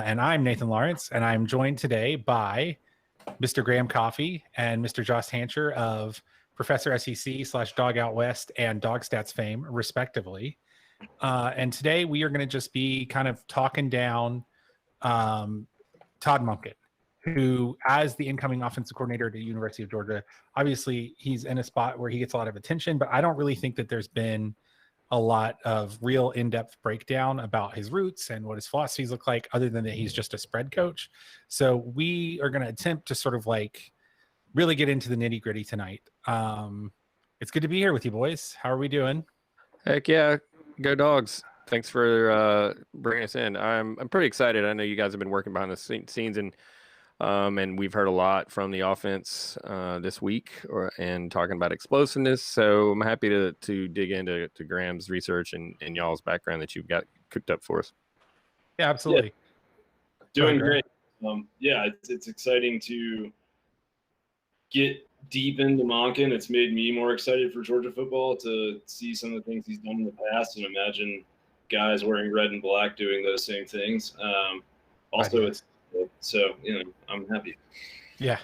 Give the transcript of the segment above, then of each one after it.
And I'm Nathan Lawrence, and I'm joined today by Mr. Graham Coffey and Mr. Josh Hancher of Professor SEC / Dog Out West and Dog Stats fame, respectively. And today we are going to just be kind of talking down Tod Monken, who, as the incoming offensive coordinator at the University of Georgia, obviously he's in a spot where he gets a lot of attention, but I don't really think that there's been a lot of real in-depth breakdown about his roots and what his philosophies look like, other than that he's just a spread coach. So we are going to attempt to sort of like really get into the nitty-gritty tonight. It's good to be here with you boys. How are we doing? Heck yeah, go Dogs. Thanks for bringing us in. I'm pretty excited. I know you guys have been working behind the scenes, and we've heard a lot from the offense this week and talking about explosiveness. So I'm happy to dig into Graham's research and y'all's background that you've got cooked up for us. Yeah, absolutely. Yeah. Doing great. It's exciting to get deep into Monken. It's made me more excited for Georgia football to see some of the things he's done in the past and imagine guys wearing red and black doing those same things. So, I'm happy. Yeah.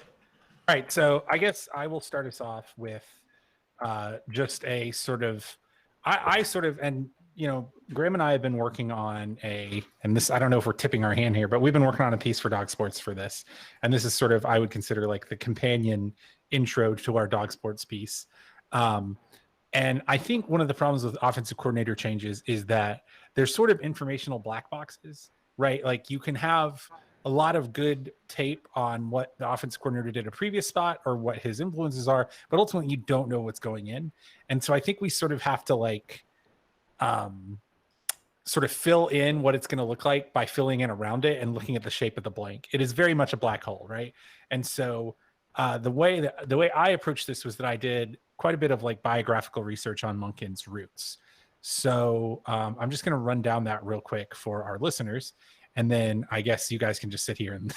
All right. So I guess I will start us off with just a sort of, Graham and I have been working on and this, I don't know if we're tipping our hand here, but we've been working on a piece for Dog Sports for this. And this is sort of, I would consider like the companion intro to our Dog Sports piece. And I think one of the problems with offensive coordinator changes is that there's sort of informational black boxes, right? Like you can have a lot of good tape on what the offensive coordinator did a previous spot or what his influences are, but ultimately you don't know what's going in. And so I think we sort of have to like sort of fill in what it's going to look like by filling in around it and looking at the shape of the blank. It is very much a black hole, right? And so the way I approached this was that I did quite a bit of like biographical research on Monken's roots. So I'm just going to run down that real quick for our listeners. And then I guess you guys can just sit here and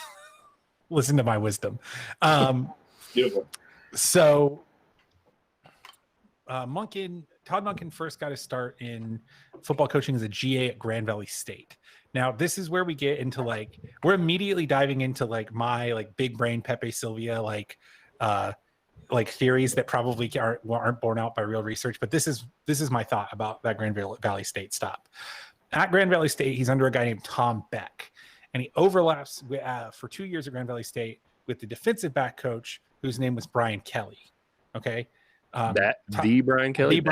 listen to my wisdom. Beautiful. So Tod Monken first got his start in football coaching as a GA at Grand Valley State. Now, this is where we get into like, we're immediately diving into like my like big brain Pepe Sylvia, like theories that probably aren't borne out by real research. But this is my thought about that Grand Valley State stop. At Grand Valley State, he's under a guy named Tom Beck, and he overlaps for 2 years at Grand Valley State with the defensive back coach whose name was Brian Kelly. Okay. The Brian Kelly?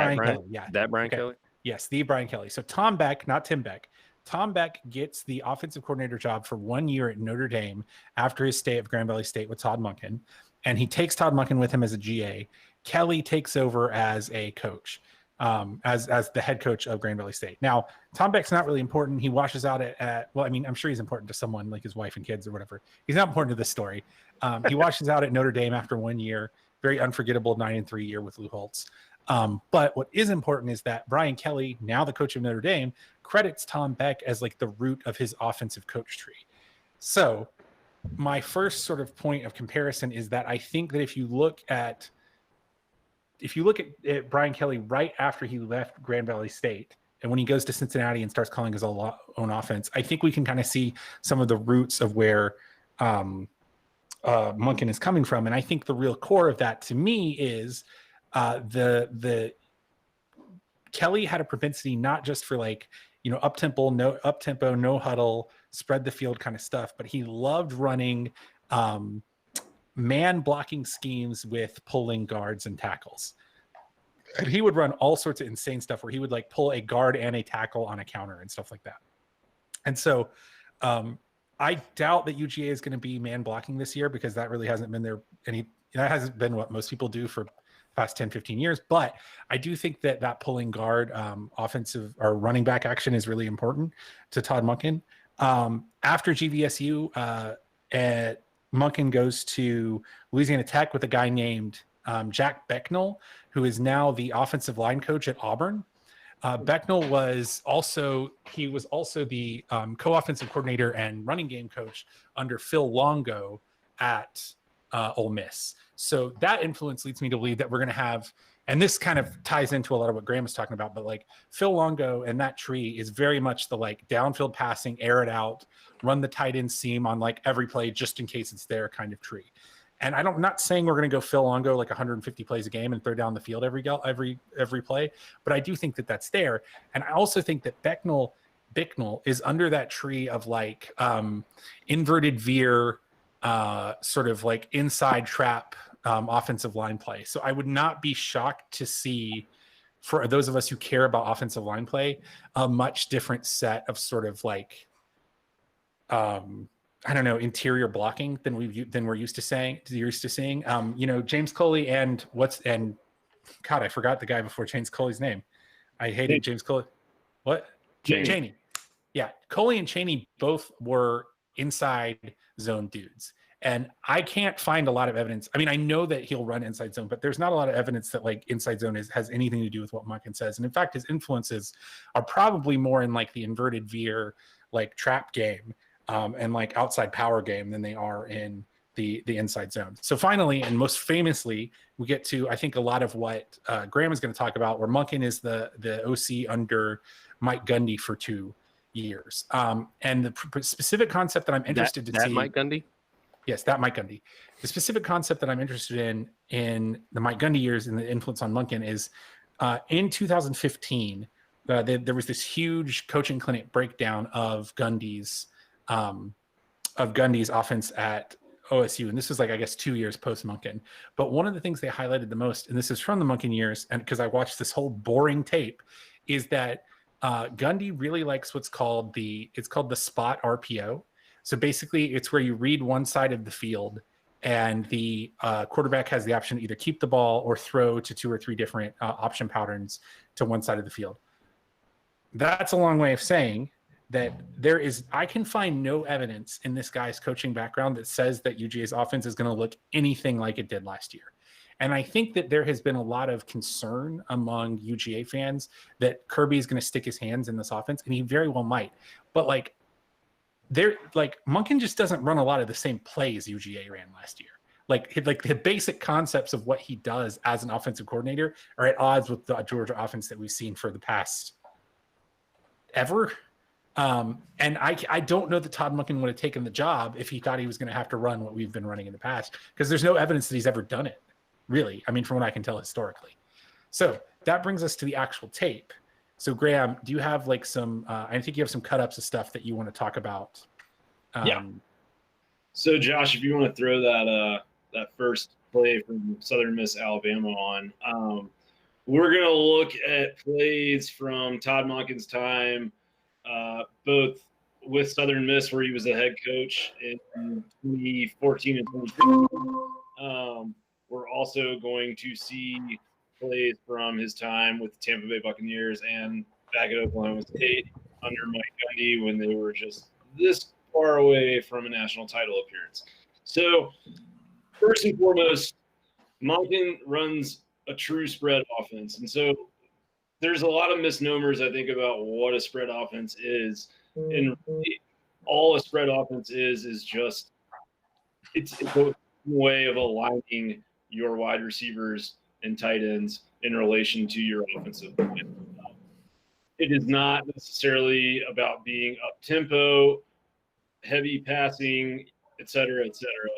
Yeah. That Brian Kelly? Yes, the Brian Kelly. So Tom Beck, not Tim Beck. Tom Beck gets the offensive coordinator job for 1 year at Notre Dame after his stay at Grand Valley State with Tod Monken, and he takes Tod Monken with him as a GA. Kelly takes over as a coach, as the head coach of Grand Valley State. Now, Tom Beck's not really important. He washes out I'm sure he's important to someone like his wife and kids or whatever. He's not important to this story. He washes out at Notre Dame after 1 year, very unforgettable 9-3 year with Lou Holtz. But what is important is that Brian Kelly, now the coach of Notre Dame, credits Tom Beck as like the root of his offensive coach tree. So my first sort of point of comparison is that I think that if you look at Brian Kelly right after he left Grand Valley State, and when he goes to Cincinnati and starts calling his own offense, I think we can kind of see some of the roots of where Monken is coming from. And I think the real core of that to me is the Kelly had a propensity not just for like, up tempo, no huddle, spread the field kind of stuff, but he loved running man blocking schemes with pulling guards and tackles. And he would run all sorts of insane stuff where he would like pull a guard and a tackle on a counter and stuff like that. And so I doubt that UGA is going to be man blocking this year, because that really hasn't been there. That hasn't been what most people do for the past 10, 15 years. But I do think that pulling guard offensive or running back action is really important to Tod Monken. After GVSU, Monken goes to Louisiana Tech with a guy named Jack Becknell, who is now the offensive line coach at Auburn. Becknell was also the co-offensive coordinator and running game coach under Phil Longo at Ole Miss. So that influence leads me to believe that we're going to have and this kind of ties into a lot of what Graham was talking about, but like Phil Longo and that tree is very much the like downfield passing, air it out, run the tight end seam on like every play just in case it's there kind of tree. And I'm not saying we're going to go Phil Longo like 150 plays a game and throw down the field every play, but I do think that that's there. And I also think that Bicknell is under that tree of like inverted veer, sort of like inside trap offensive line play. So I would not be shocked to see, for those of us who care about offensive line play, a much different set of sort of like I don't know, interior blocking than we're used to seeing. James Coley and God, I forgot the guy before James Coley's name. I hated James Coley. What? Chaney. Yeah, Coley and Chaney both were inside zone dudes. And I can't find a lot of evidence. I mean, I know that he'll run inside zone, but there's not a lot of evidence that like inside zone has anything to do with what Monken says. And in fact, his influences are probably more in like the inverted veer, like trap game, and like outside power game than they are in the inside zone. So finally, and most famously, we get to, I think, a lot of what Graham is going to talk about, where Monken is the OC under Mike Gundy for 2 years. And the specific concept that I'm interested to see. That Mike Gundy? Yes, that Mike Gundy. The specific concept that I'm interested in the Mike Gundy years and the influence on Monken is in 2015, there was this huge coaching clinic breakdown of Gundy's offense at OSU. And this was like, I guess, 2 years post Monken. But one of the things they highlighted the most, and this is from the Monken years, and because I watched this whole boring tape, is that Gundy really likes what's called the spot RPO. So basically, it's where you read one side of the field, and the quarterback has the option to either keep the ball or throw to 2 or 3 different option patterns to one side of the field. That's a long way of saying that I can find no evidence in this guy's coaching background that says that UGA's offense is going to look anything like it did last year. And I think that there has been a lot of concern among UGA fans that Kirby is going to stick his hands in this offense, and he very well might. But Monken just doesn't run a lot of the same plays UGA ran last year. Like the basic concepts of what he does as an offensive coordinator are at odds with the Georgia offense that we've seen for the past ever. And I don't know that Tod Monken would have taken the job if he thought he was going to have to run what we've been running in the past, because there's no evidence that he's ever done it, really. I mean, from what I can tell historically. So that brings us to the actual tape. So Graham, do you have like some, I think you have some cut-ups of stuff that you want to talk about. Yeah. So Josh, if you want to throw that first play from Southern Miss Alabama on, we're going to look at plays from Tod Monken's time, both with Southern Miss, where he was the head coach in 2014 and 2015. We're also going to see plays from his time with the Tampa Bay Buccaneers and back at Oklahoma State under Mike Gundy when they were just this far away from a national title appearance. So first and foremost, Monken runs a true spread offense. And so there's a lot of misnomers, I think, about what a spread offense is. And really all a spread offense is just it's a way of aligning your wide receivers and tight ends in relation to your offensive plan. It is not necessarily about being up tempo, heavy passing, et cetera, et cetera.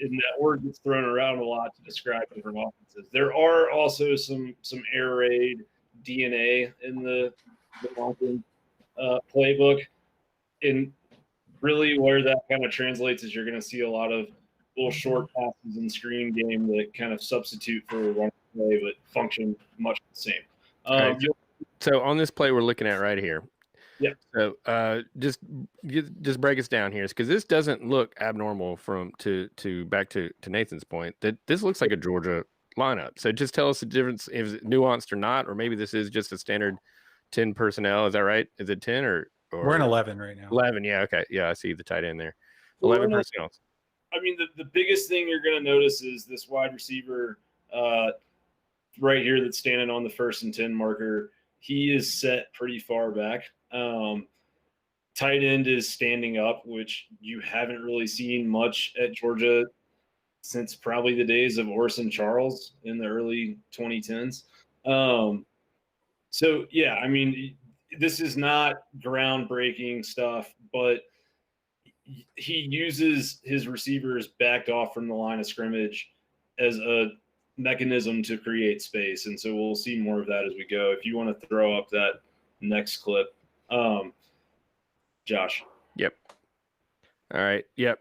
And that word gets thrown around a lot to describe different offenses. There are also some air raid DNA in the Monken playbook. And really where that kind of translates is you're going to see a lot of little short passes and screen game that kind of substitute for a run play but function much the same. Right. So on this play we're looking at right here. Yeah. So just break us down here, because this doesn't look abnormal to back to Nathan's point that this looks like a Georgia lineup. So just tell us the difference, if it's nuanced or not, or maybe this is just a standard 10 personnel. Is that right? Is it 10 or we're in 11 right now? 11. Yeah. Okay. Yeah. I see the tight end there. 11 personnel. I mean, the biggest thing you're going to notice is this wide receiver right here that's standing on the 1st and 10 marker. He is set pretty far back. Tight end is standing up, which you haven't really seen much at Georgia since probably the days of Orson Charles in the early 2010s. So yeah, I mean, this is not groundbreaking stuff, but he uses his receivers backed off from the line of scrimmage as a mechanism to create space. And so we'll see more of that as we go. If you want to throw up that next clip, Josh. Yep. All right. Yep.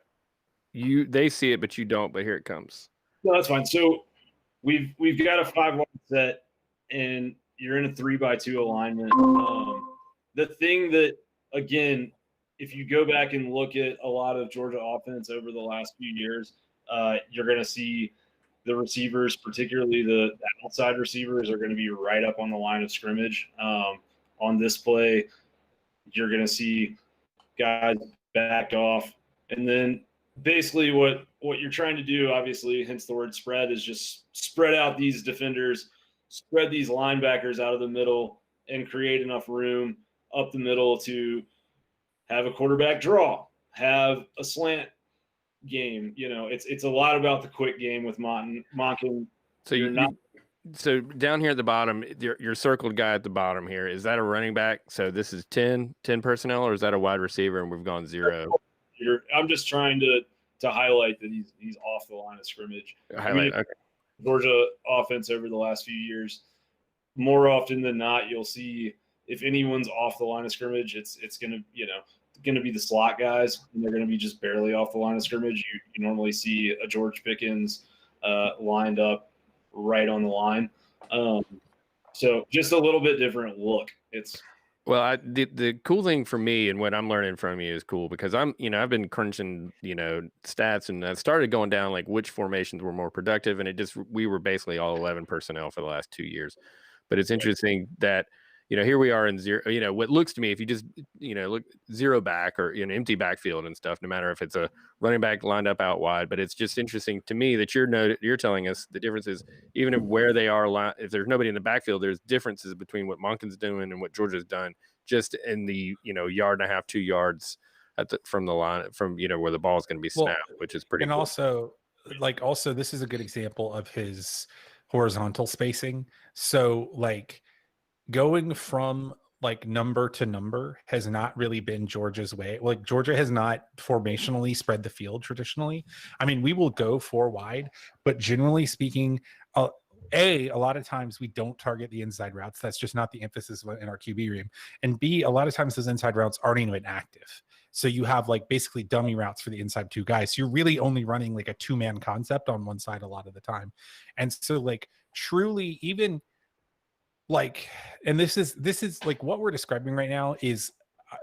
They see it, but you don't, but here it comes. No, that's fine. So we've got a 5-wide set, and you're in a 3-by-2 alignment. The thing that, again, if you go back and look at a lot of Georgia offense over the last few years, you're going to see the receivers, particularly the outside receivers, are going to be right up on the line of scrimmage. On this play, you're going to see guys backed off. And then basically what you're trying to do, obviously, hence the word spread, is just spread out these defenders, spread these linebackers out of the middle, and create enough room up the middle to have a quarterback draw, have a slant game. You know, it's a lot about the quick game with Monken. So so down here at the bottom, your circled guy at the bottom here, is that a running back? So this is 10 personnel, or is that a wide receiver and we've gone 0? I'm just trying to highlight that he's off the line of scrimmage. Okay. Georgia offense over the last few years, more often than not, you'll see if anyone's off the line of scrimmage, it's gonna be the slot guys, and they're gonna be just barely off the line of scrimmage. You normally see a George Pickens lined up right on the line. So just a little bit different look. Well, the cool thing for me and what I'm learning from you is cool, because I've been crunching, stats, and I started going down like which formations were more productive, and we were basically all 11 personnel for the last 2 years. But it's interesting that, here we are in 0, what looks to me, if you just, look 0 back or empty backfield and stuff, no matter if it's a running back lined up out wide. But it's just interesting to me that you're telling us the difference is, even if where they are, if there's nobody in the backfield, there's differences between what Monken's doing and what Georgia's done, just in the, 1.5 yards, 2 yards from the line, from, where the ball is going to be snapped, which is pretty cool. Also, this is a good example of his horizontal spacing. So going from number to number has not really been Georgia's way. Georgia has not formationally spread the field traditionally. I mean, we will go 4 wide, but generally speaking, a lot of times we don't target the inside routes. That's just not the emphasis in our QB room. And B, a lot of times those inside routes aren't even active. So you have basically dummy routes for the inside 2 guys. So you're really only running a 2-man concept on one side a lot of the time. And so truly, even and this is what we're describing right now is,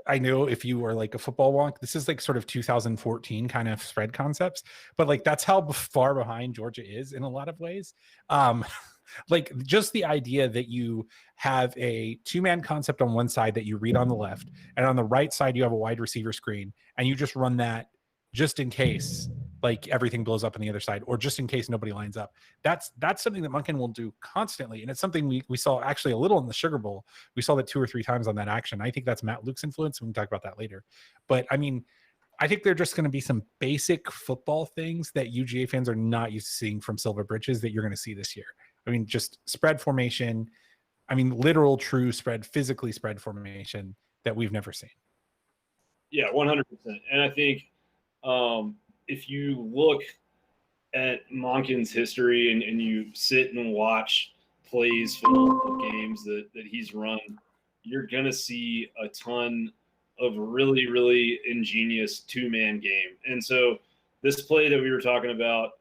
I know if you are a football wonk, this is sort of 2014 kind of spread concepts, but that's how far behind Georgia is in a lot of ways. Just the idea that you have a 2-man concept on one side that you read on the left, and on the right side you have a wide receiver screen, and you just run that just in case everything blows up on the other side, or just in case nobody lines up. That's something that Monken will do constantly, and it's something we saw actually a little in the Sugar Bowl. We saw that 2 or 3 times on that action. I think that's Matt Luke's influence. We can talk about that later. But I mean, I think they're just going to be some basic football things that UGA fans are not used to seeing from Silver Britches that you're going to see this year. I mean, just spread formation. I mean, literal, true spread, physically spread formation that we've never seen. Yeah, 100%. And I think if you look at Monken's history and you sit and watch plays full of games that he's run, you're going to see a ton of really, really ingenious 2-man game. And so this play that we were talking about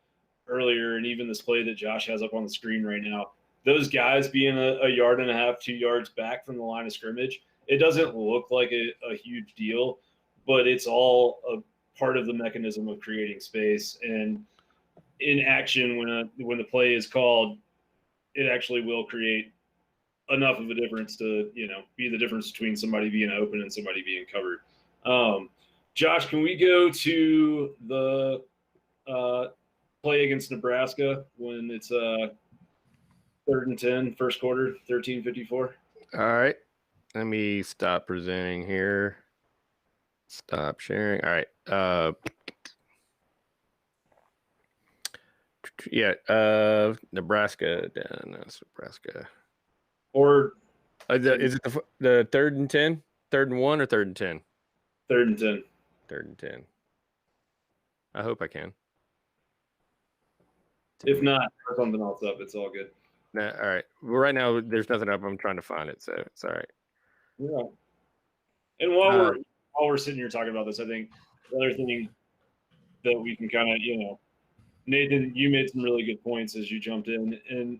earlier, and even this play that Josh has up on the screen right now, those guys being a 1.5 yards, 2 yards back from the line of scrimmage, it doesn't look like a huge deal, but it's all a part of the mechanism of creating space. And in action, when the play is called, it actually will create enough of a difference to be the difference between somebody being open and somebody being covered. Josh, can we go to the play against Nebraska when it's 3rd and 10, first quarter, 13:54? All right, let me stop presenting here. Stop sharing. All right. Nebraska. No, it's Nebraska. Or Is it the 3rd and 10? 3rd and 1 or 3rd and 10? 3rd and 10. 3rd and 10. I hope I can. If not, or something else up. It's all good. Nah, all right. Well, right now, there's nothing up. I'm trying to find it, so it's all right. Yeah. And while we're sitting here talking about this, I think the other thing that we can kind of, Nathan, you made some really good points as you jumped in, and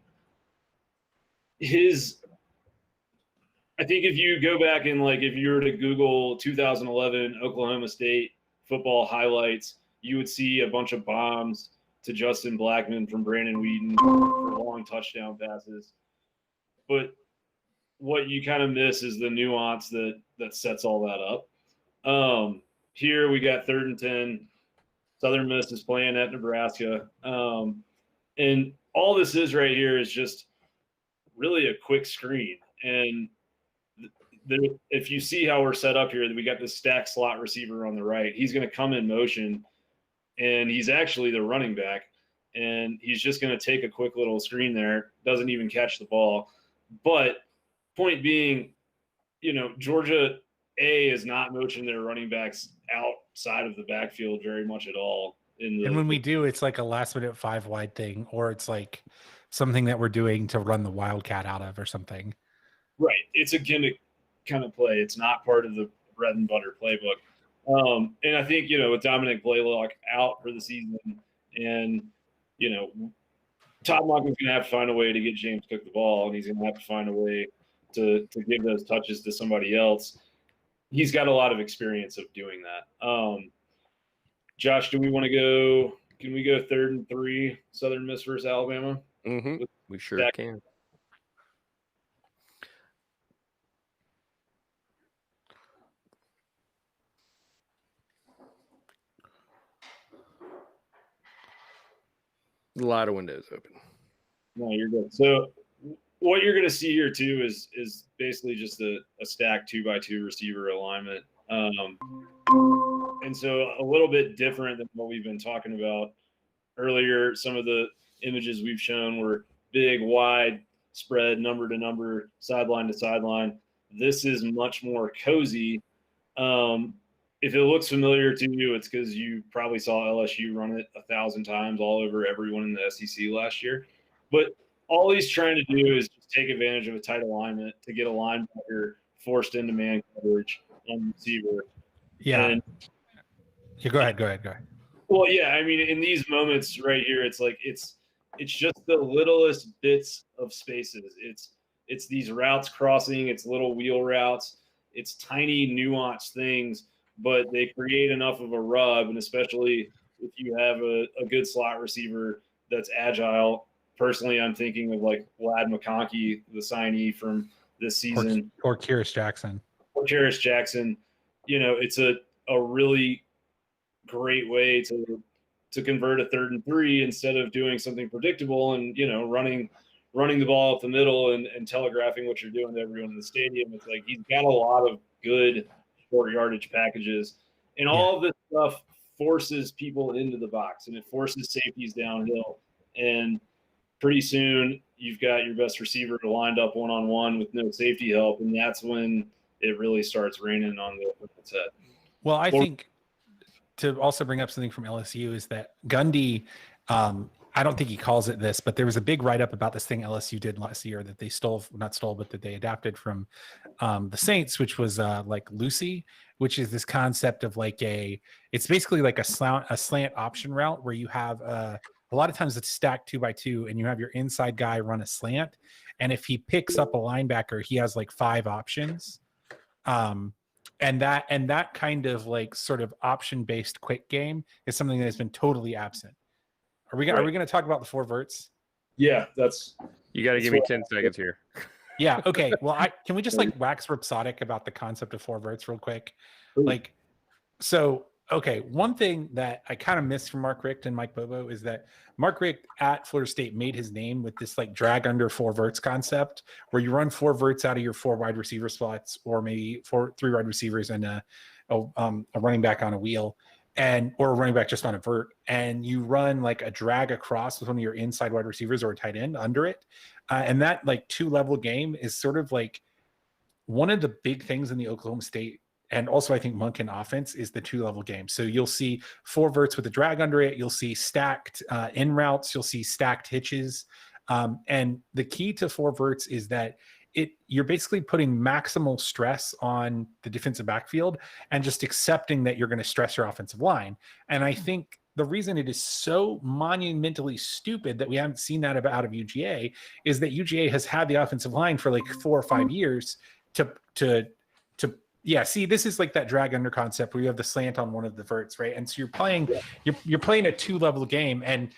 I think if you go back and if you were to Google 2011 Oklahoma State football highlights, you would see a bunch of bombs to Justin Blackman from Brandon Whedon for long touchdown passes. But what you kind of miss is the nuance that sets all that up. Here we got 3rd and 10. Southern Miss is playing at Nebraska. And all this is right here is just really a quick screen. And if you see how we're set up here, we got this stacked slot receiver on the right. He's going to come in motion, and he's actually the running back. And he's just going to take a quick little screen there, doesn't even catch the ball. But point being, Georgia A is not motioning their running backs outside of the backfield very much at all. And when we do, it's like a last-minute 5-wide thing, or it's like something that we're doing to run the Wildcat out of or something. Right. It's a gimmick kind of play. It's not part of the bread and butter playbook. And I think, with Dominic Blaylock out for the season and, Tod Monken's going to have to find a way to get James Cook the ball, and he's going to have to find a way to give those touches to somebody else. He's got a lot of experience of doing that. Josh, do we want to go? Can we go 3rd and 3, Southern Miss versus Alabama? Mm-hmm. We sure can. A lot of windows open. No, you're good. So what you're going to see here too is basically just a stacked 2x2 receiver alignment. And so a little bit different than what we've been talking about earlier. Some of the images we've shown were big, wide spread, number to number, sideline to sideline. This is much more cozy. If it looks familiar to you, it's because you probably saw LSU run it 1,000 times all over everyone in the SEC last year. But all he's trying to do is just take advantage of a tight alignment to get a linebacker forced into man coverage on the receiver. Yeah. Go ahead. Well, yeah, I mean, in these moments right here, it's like it's just the littlest bits of spaces. It's these routes crossing, it's little wheel routes, it's tiny nuanced things, but they create enough of a rub, and especially if you have a good slot receiver that's agile. Personally, I'm thinking of Vlad McConkey, the signee from this season. Or Kyrus Jackson. It's a really great way to convert a 3rd and 3 instead of doing something predictable and, running the ball up the middle and telegraphing what you're doing to everyone in the stadium. It's like he's got a lot of good short yardage packages. And all of this stuff forces people into the box, and it forces safeties downhill. And pretty soon you've got your best receiver lined up one-on-one with no safety help, and that's when it really starts raining on the opponent's head. Well, I think to also bring up something from LSU is that Gundy, I don't think he calls it this, but there was a big write-up about this thing LSU did last year that they that they adapted from the Saints, which was Lucy, which is this concept of it's basically like a slant option route where you have a lot of times it's stacked 2x2 and you have your inside guy run a slant. And if he picks up a linebacker, he has 5 options. And that kind of sort of option-based quick game is something that has been totally absent. Are we going to talk about the 4 verts? Yeah, you got to give me 10 seconds here. Yeah. Okay. Well, can we just wax rhapsodic about the concept of 4 verts real quick? Okay. One thing that I kind of missed from Mark Richt and Mike Bobo is that Mark Richt at Florida State made his name with this drag under 4 verts concept, where you run 4 verts out of your 4 wide receiver spots, or maybe 3 wide receivers and a running back on a wheel. or a running back just on a vert, and you run like a drag across with one of your inside wide receivers or a tight end under it. And that like 2-level game is sort of like one of the big things in the Oklahoma State and also I think Monken offense is the 2-level game. So you'll see 4 verts with a drag under it. You'll see stacked in routes. You'll see stacked hitches. And the key to 4 verts is that you're basically putting maximal stress on the defensive backfield and just accepting that you're going to stress your offensive line. And I think the reason it is so monumentally stupid that we haven't seen that out of UGA is that UGA has had the offensive line for like 4 or 5 years to see, this is like that drag under concept where you have the slant on one of the verts, right? And so you're playing a 2-level game, and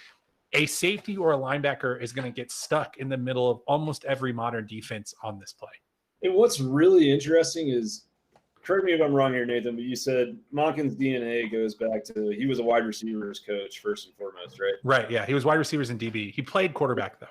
a safety or a linebacker is going to get stuck in the middle of almost every modern defense on this play. And what's really interesting is, correct me if I'm wrong here, Nathan, but you said Monken's DNA goes back to he was a wide receivers coach first and foremost, right? Right. Yeah, he was wide receivers and DB. He played quarterback though.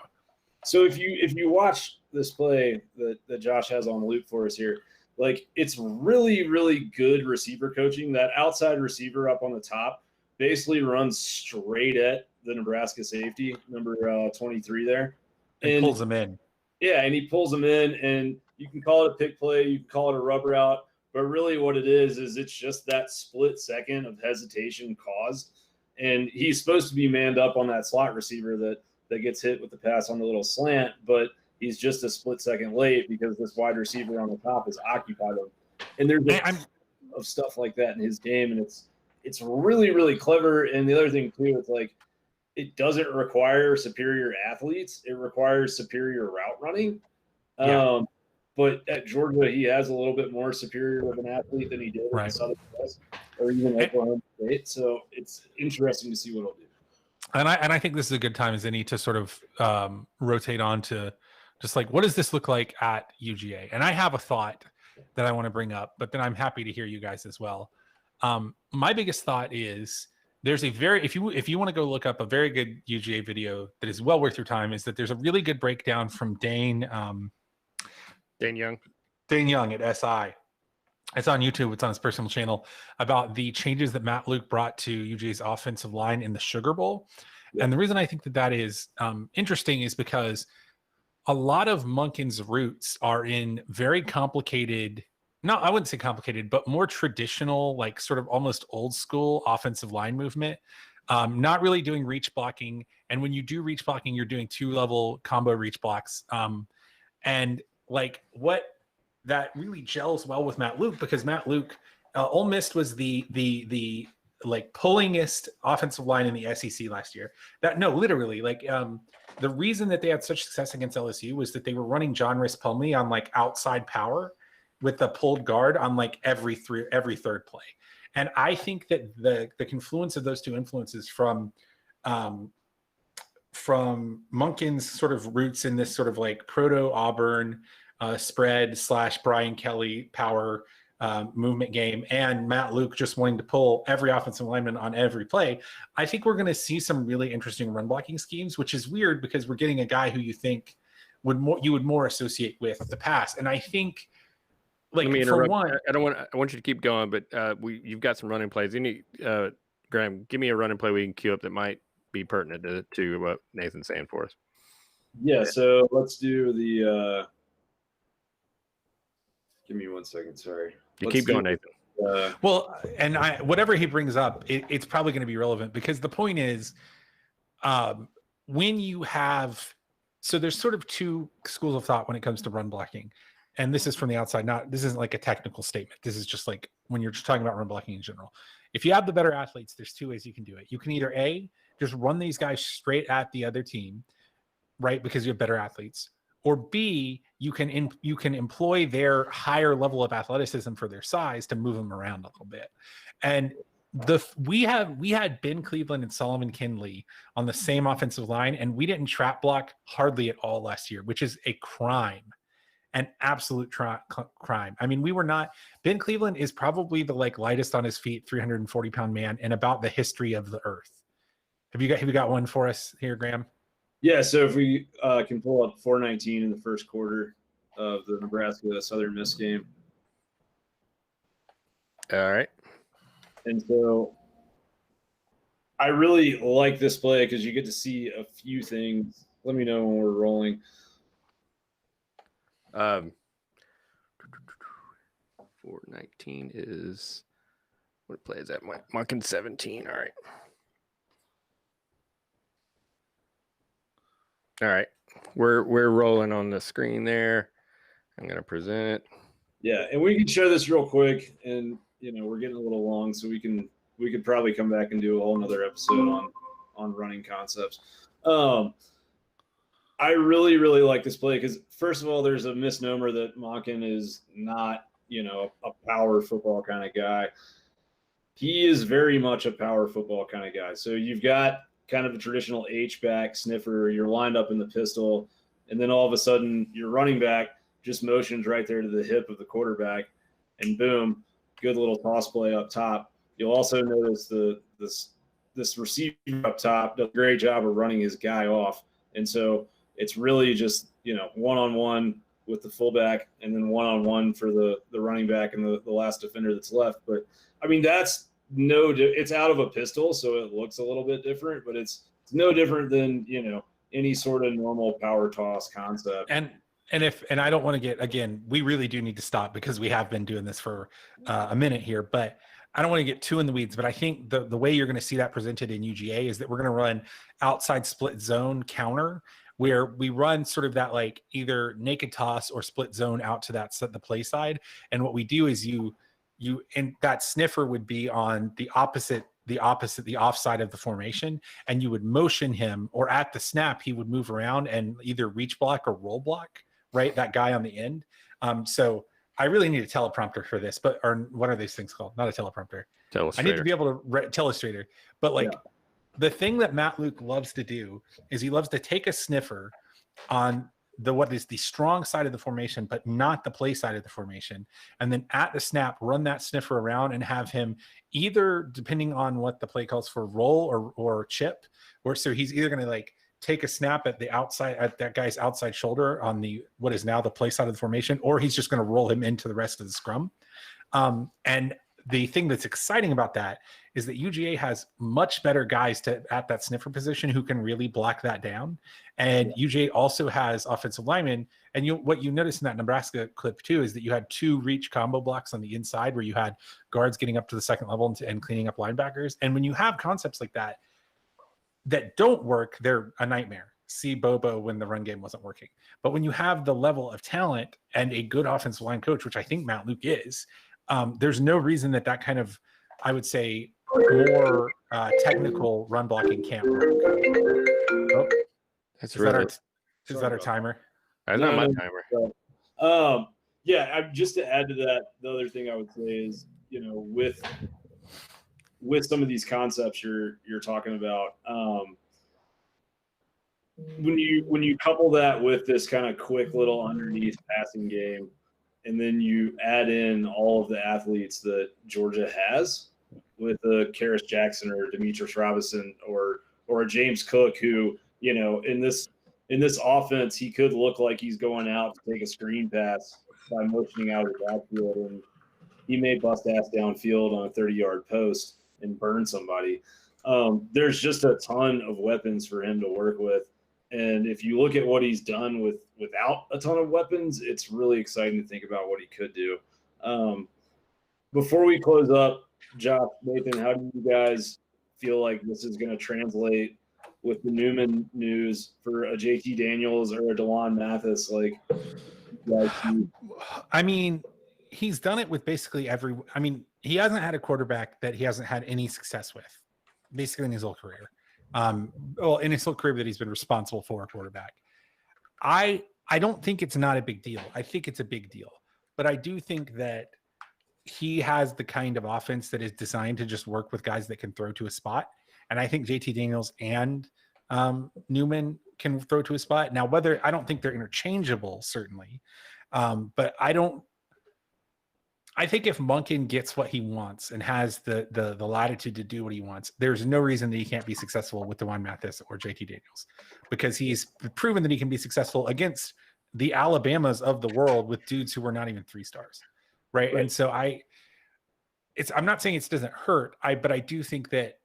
So if you watch this play that Josh has on loop for us here, like it's really, really good receiver coaching. That outside receiver up on the top basically runs straight at the Nebraska safety, number 23 there. And pulls him in. Yeah, and he pulls him in, and you can call it a pick play, you can call it a rubber out, but really what it is it's just that split second of hesitation caused. And he's supposed to be manned up on that slot receiver that gets hit with the pass on the little slant, but he's just a split second late because this wide receiver on the top has occupied him. And there's a ton of stuff like that in his game, and it's really, really clever. And the other thing too, it's like it doesn't require superior athletes; it requires superior route running. Yeah. But at Georgia, he has a little bit more superior of an athlete than he did at Southern West or even Oklahoma State. So it's interesting to see what he'll do. And I think this is a good time as any to sort of rotate on to just like, what does this look like at UGA? And I have a thought that I want to bring up, but then I'm happy to hear you guys as well. My biggest thought is there's a very, if you want to go look up a very good UGA video that is well worth your time, is that there's a really good breakdown from Dane Young at SI. It's on YouTube. It's on his personal channel about the changes that Matt Luke brought to UGA's offensive line in the Sugar Bowl. Yeah. And the reason I think that is interesting is because a lot of Monken's roots are in very complicated, no, I wouldn't say complicated, but more traditional, like sort of almost old school offensive line movement. Not really doing reach blocking. And when you do reach blocking, you're doing 2-level combo reach blocks. And like what that really gels well with Matt Luke, because Matt Luke, Ole Miss was the like pullingest offensive line in the SEC last year. Literally, like the reason that they had such success against LSU was that they were running John Rispomley on like outside power with the pulled guard on like every third play. And I think that the confluence of those two influences from Monken's sort of roots in this sort of like proto Auburn spread / Brian Kelly power movement game, and Matt Luke just wanting to pull every offensive lineman on every play, I think we're going to see some really interesting run blocking schemes, which is weird because we're getting a guy who you think you would more associate with the pass. And I think, like, for one, I want you to keep going, but you've got some running plays. Graham, give me a running play we can queue up that might be pertinent to what Nathan's saying for us. Yeah, so let's do the give me 1 second, sorry. Keep going, Nathan. Well, and whatever he brings up, it's probably going to be relevant, because the point is, when you have, so there's sort of 2 schools of thought when it comes to run blocking, and this is from the outside. This isn't like a technical statement. This is just like when you're just talking about run blocking in general. If you have the better athletes, there's 2 ways you can do it. You can either A, just run these guys straight at the other team, right, because you have better athletes, or B, you can employ their higher level of athleticism for their size to move them around a little bit. And we had Ben Cleveland and Solomon Kinley on the same offensive line, and we didn't trap block hardly at all last year, which is a crime, an absolute crime. I mean, we were not. Ben Cleveland is probably the like lightest on his feet 340-pound man in about the history of the earth. Have you got one for us here, Graham? Yeah, so if we can pull up 419 in the first quarter of the Nebraska Southern Miss game. All right. And so I really like this play because you get to see a few things. Let me know when we're rolling. 419 is what play is that? Monken 17. All right. All right. We're rolling on the screen there. I'm gonna present. Yeah, and we can share this real quick, and we're getting a little long, so we could probably come back and do a whole nother episode on running concepts. I really, really like this play because, first of all, there's a misnomer that Monken is not, a power football kind of guy. He is very much a power football kind of guy. So you've got kind of a traditional H-back sniffer. You're lined up in the pistol, and then all of a sudden your running back just motions right there to the hip of the quarterback, and boom, good little toss play up top. You'll also notice this receiver up top does a great job of running his guy off. And so it's really just, one-on-one with the fullback and then one-on-one for the running back and the last defender that's left. But, I mean, it's out of a pistol, so it looks a little bit different, but it's no different than, any sort of normal power toss concept. And I don't want to get, again, we really do need to stop because we have been doing this for a minute here, but I don't want to get too in the weeds, but I think the way you're going to see that presented in UGA is that we're going to run outside split zone counter, where we run sort of that like either naked toss or split zone out to the play side. And what we do is and that sniffer would be on the offside of the formation, and you would motion him, or at the snap, he would move around and either reach block or roll block, right? That guy on the end. So I really need a teleprompter for this, or what are these things called? Not a teleprompter. Telestrator. I need to be able to telestrator. But the thing that Matt Luke loves to do is he loves to take a sniffer on what is the strong side of the formation, but not the play side of the formation. And then at the snap, run that sniffer around and have him either, depending on what the play calls for, roll or chip, so he's either going to take a snap at that guy's outside shoulder on what is now the play side of the formation, or he's just going to roll him into the rest of the scrum. And the thing that's exciting about that is that UGA has much better guys at that sniffer position who can really block that down. And UGA also has offensive linemen. And what you noticed in that Nebraska clip too is that you had 2 reach combo blocks on the inside where you had guards getting up to the second level and cleaning up linebackers. And when you have concepts like that don't work, they're a nightmare. See Bobo when the run game wasn't working. But when you have the level of talent and a good offensive line coach, which I think Matt Luke is, there's no reason that kind of, I would say, more technical run blocking can't work. Oh, is that our timer? That's not my timer. Just to add to that, the other thing I would say is, with some of these concepts you're talking about, when you couple that with this kind of quick little underneath passing game, and then you add in all of the athletes that Georgia has with a Karis Jackson or Demetrius Robinson or a James Cook, who, in this offense, he could look like he's going out to take a screen pass by motioning out of the backfield, and he may bust ass downfield on a 30-yard post and burn somebody. There's just a ton of weapons for him to work with. And if you look at what he's done without a ton of weapons, it's really exciting to think about what he could do. Before we close up, Josh, Nathan, how do you guys feel like this is going to translate with the Newman news for a JT Daniels or a DeLon Mathis? I mean, he's done it with basically he hasn't had a quarterback that he hasn't had any success with, basically in his whole career. In his whole career that he's been responsible for a quarterback. I don't think it's not a big deal. I think it's a big deal, but I do think that he has the kind of offense that is designed to just work with guys that can throw to a spot. And I think JT Daniels and Newman can throw to a spot. Now, I don't think they're interchangeable, certainly. But I think if Monken gets what he wants and has the latitude to do what he wants, there's no reason that he can't be successful with DeJuan Mathis or JT Daniels, because he's proven that he can be successful against the Alabamas of the world with dudes who were not even 3 stars. Right. And so I'm not saying it doesn't hurt. But I do think that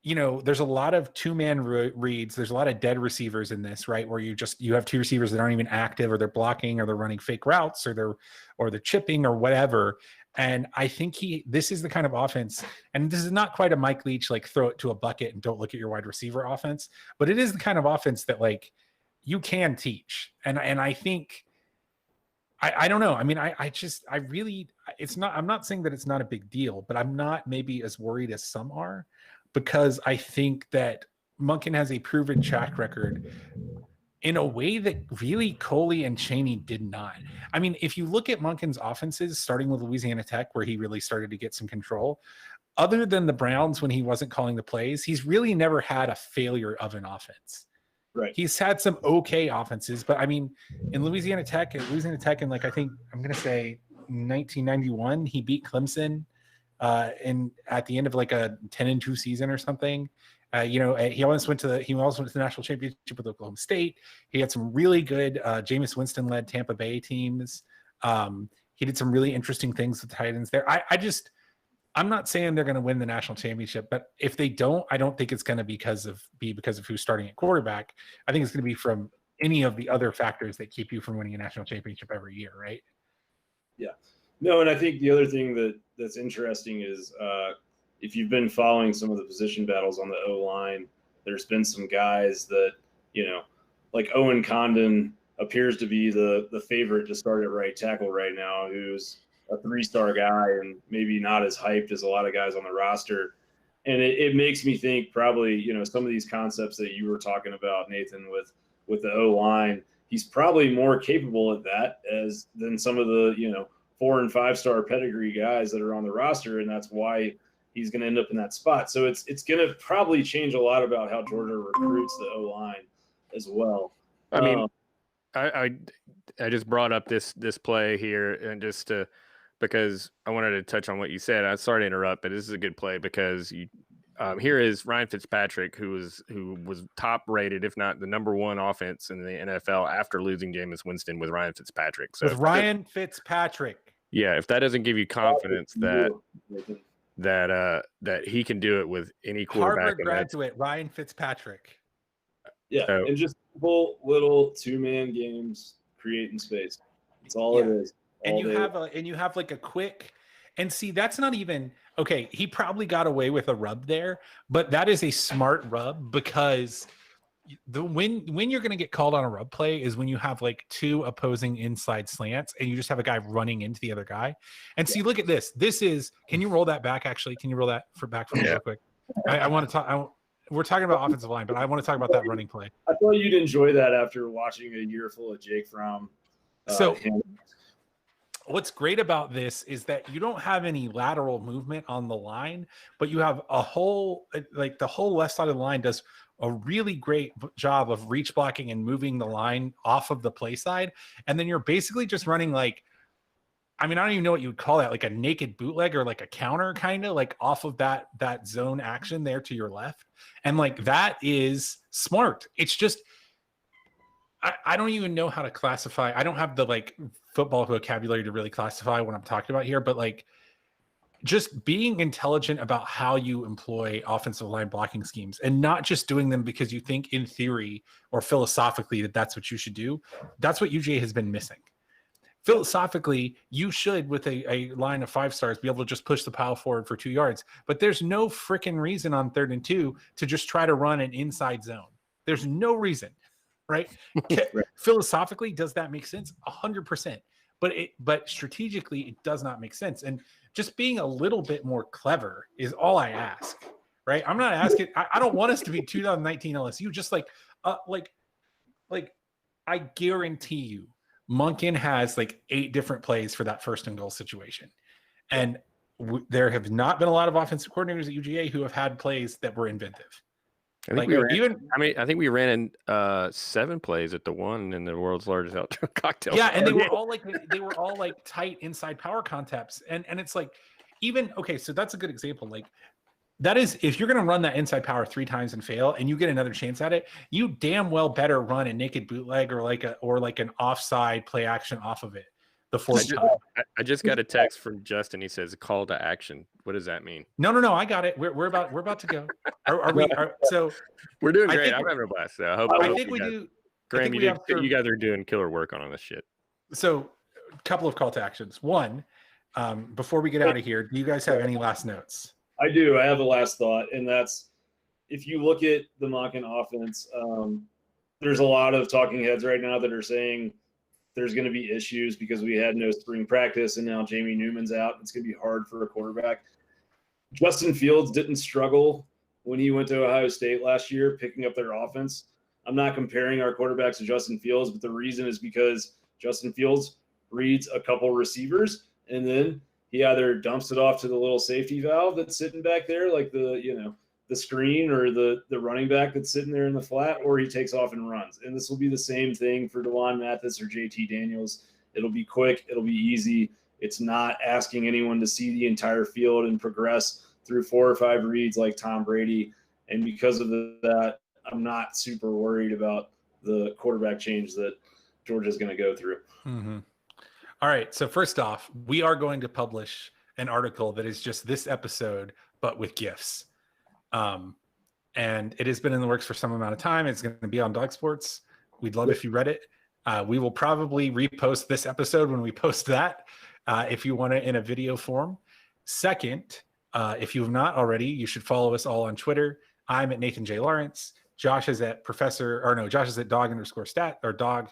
there's a lot of two-man reads. There's a lot of dead receivers in this, right? Where you have two receivers that aren't even active, or they're blocking, or they're running fake routes, or they're chipping, or whatever. And I think this is the kind of offense, and this is not quite a Mike Leach, like throw it to a bucket and don't look at your wide receiver offense, but it is the kind of offense that like you can teach. And I think, I don't know. I mean, I'm not saying that it's not a big deal, but I'm not maybe as worried as some are, because I think that Monken has a proven track record in a way that really Coley and Chaney did not. I mean, if you look at Monken's offenses, starting with Louisiana Tech, where he really started to get some control, other than the Browns when he wasn't calling the plays, he's really never had a failure of an offense. Right. He's had some okay offenses, but I mean, in Louisiana Tech, and like I think I'm going to say 1991, he beat Clemson at the end of like a 10-2 season or something. He almost went to the national championship with Oklahoma State. He had some really good Jameis Winston led Tampa Bay teams. He did some really interesting things with the Titans there. I'm not saying they're going to win the national championship, but if they don't, I don't think it's going to be because of who's starting at quarterback. I think it's going to be from any of the other factors that keep you from winning a national championship every year, right? Yeah. No, and I think the other thing that's interesting is if you've been following some of the position battles on the O-line, there's been some guys that, like Owen Condon appears to be the favorite to start at right tackle right now, who's a 3-star guy and maybe not as hyped as a lot of guys on the roster. And it makes me think probably, some of these concepts that you were talking about, Nathan, with the O-line, he's probably more capable at that than some of the, 4- and 5-star pedigree guys that are on the roster. And that's why he's going to end up in that spot. So it's going to probably change a lot about how Georgia recruits the O-line as well. I mean, I just brought up this play here and because I wanted to touch on what you said. I'm sorry to interrupt, but this is a good play because here is Ryan Fitzpatrick, who was top rated, if not the number one offense in the NFL after losing Jameis Winston with Ryan Fitzpatrick. So with Ryan Fitzpatrick. Yeah, if that doesn't give you confidence that he can do it with any quarterback. Harvard graduate Ryan Fitzpatrick. Yeah, and just little two-man games creating space. That's all it is. And you have like a quick, and see, that's not even okay. He probably got away with a rub there, but that is a smart rub because when you're going to get called on a rub play is when you have like two opposing inside slants and you just have a guy running into the other guy. And see, look at this. This is. Can you roll that back? Actually, can you roll that back for me real quick? I want to talk. We're talking about offensive line, but I want to talk about that running play. I thought you'd enjoy that after watching a year full of Jake Fromm. What's great about this is that you don't have any lateral movement on the line, but you have the whole left side of the line does a really great job of reach blocking and moving the line off of the play side. And then you're basically just running I don't even know what you would call that, like a naked bootleg or like a counter kind of like off of that zone action there to your left. And like that is smart. It's just, I don't even know how to classify. I don't have the football vocabulary to really classify what I'm talking about here, but just being intelligent about how you employ offensive line blocking schemes and not just doing them because you think in theory or philosophically that that's what you should do. That's what UGA has been missing. Philosophically, you should, with a line of 5 stars, be able to just push the pile forward for 2 yards. But there's no freaking reason on 3rd and 2 to just try to run an inside zone. There's no reason. Right? Philosophically, does that make sense? 100%. But strategically, it does not make sense. And just being a little bit more clever is all I ask. Right? I'm not asking. I don't want us to be 2019 LSU. Just I guarantee you, Monken has 8 different plays for that 1st and goal situation, and there have not been a lot of offensive coordinators at UGA who have had plays that were inventive. I think we ran in 7 plays at the one in the world's largest outdoor cocktail. Yeah, and they were all tight inside power concepts, and it's so that's a good example. That is, if you're going to run that inside power 3 times and fail, and you get another chance at it, you damn well better run a naked bootleg or an offside play action off of it, the fourth time. I just got a text from Justin. He says call to action. What does that mean? No. I got it. We're about to go. So we're doing great. I'm having a blast. So I think we do. Graham, you guys are doing killer work on this shit. So, a couple of call to actions. One, before we get out of here, do you guys have any last notes? I do. I have a last thought, and that's if you look at the Monken offense, there's a lot of talking heads right now that are saying there's going to be issues because we had no spring practice and now Jamie Newman's out. It's going to be hard for a quarterback. Justin Fields didn't struggle when he went to Ohio State last year picking up their offense. I'm not comparing our quarterbacks to Justin Fields, but the reason is because Justin Fields reads a couple receivers and then he either dumps it off to the little safety valve that's sitting back there, like the screen, or the running back that's sitting there in the flat, or he takes off and runs. And this will be the same thing for DeJuan Mathis or JT Daniels. It'll be quick. It'll be easy. It's not asking anyone to see the entire field and progress through 4 or 5 reads like Tom Brady. And because of that, I'm not super worried about the quarterback change that Georgia's going to go through. Mm-hmm. All right. So first off, we are going to publish an article that is just this episode, but with GIFs. And it has been in the works for some amount of time. It's going to be on Dog Sports. We'd love if you read it. We will probably repost this episode when we post that, if you want it in a video form. Second, if you have not already, you should follow us all on Twitter. I'm at Nathan J. Lawrence. Josh is at Josh is at dog_stats.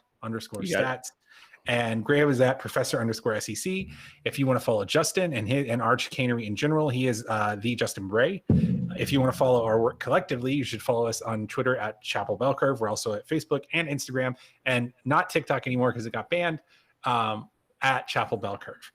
And Graham is at Professor_SEC. If you want to follow Justin and our chicanery in general, he is the Justin Bray. If you want to follow our work collectively, you should follow us on Twitter at Chapel Bell Curve. We're also at Facebook and Instagram, and not TikTok anymore because it got banned, at Chapel Bell Curve.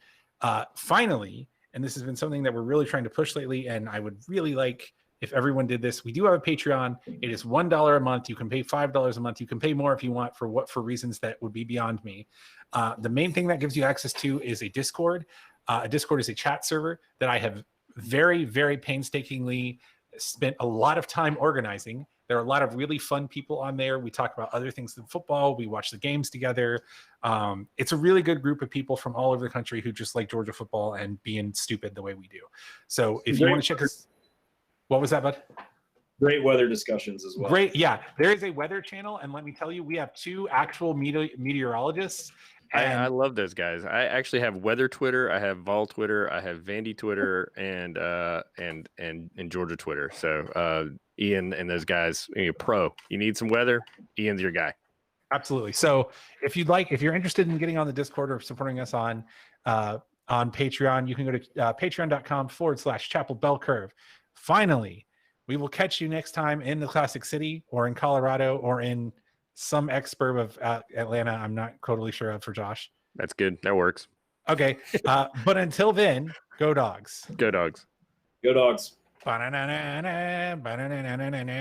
Finally, and this has been something that we're really trying to push lately, and I would really like if everyone did this. We do have a Patreon. It is $1 a month. You can pay $5 a month. You can pay more if you want for reasons that would be beyond me. The main thing that gives you access to is a Discord. A Discord is a chat server that I have very, very painstakingly spent a lot of time organizing. There are a lot of really fun people on there. We talk about other things than football. We watch the games together. It's a really good group of people from all over the country who just like Georgia football and being stupid the way we do. So if you want to check this, what was that, bud? Great weather discussions as well. Great. Yeah. There is a weather channel. And let me tell you, we have 2 actual meteorologists. I love those guys. I actually have weather Twitter, I have Vol Twitter, I have Vandy Twitter, and Georgia Twitter. So Ian and those guys, pro. You need some weather, Ian's your guy. Absolutely. So if you're interested in getting on the Discord or supporting us on Patreon, you can go to patreon.com/Chapel Bell Curve. Finally, we will catch you next time in the Classic City or in Colorado or in some exurb of Atlanta. I'm not totally sure of for Josh. That's good. That works. Okay. But until then, go Dogs. Go Dogs. Go Dogs.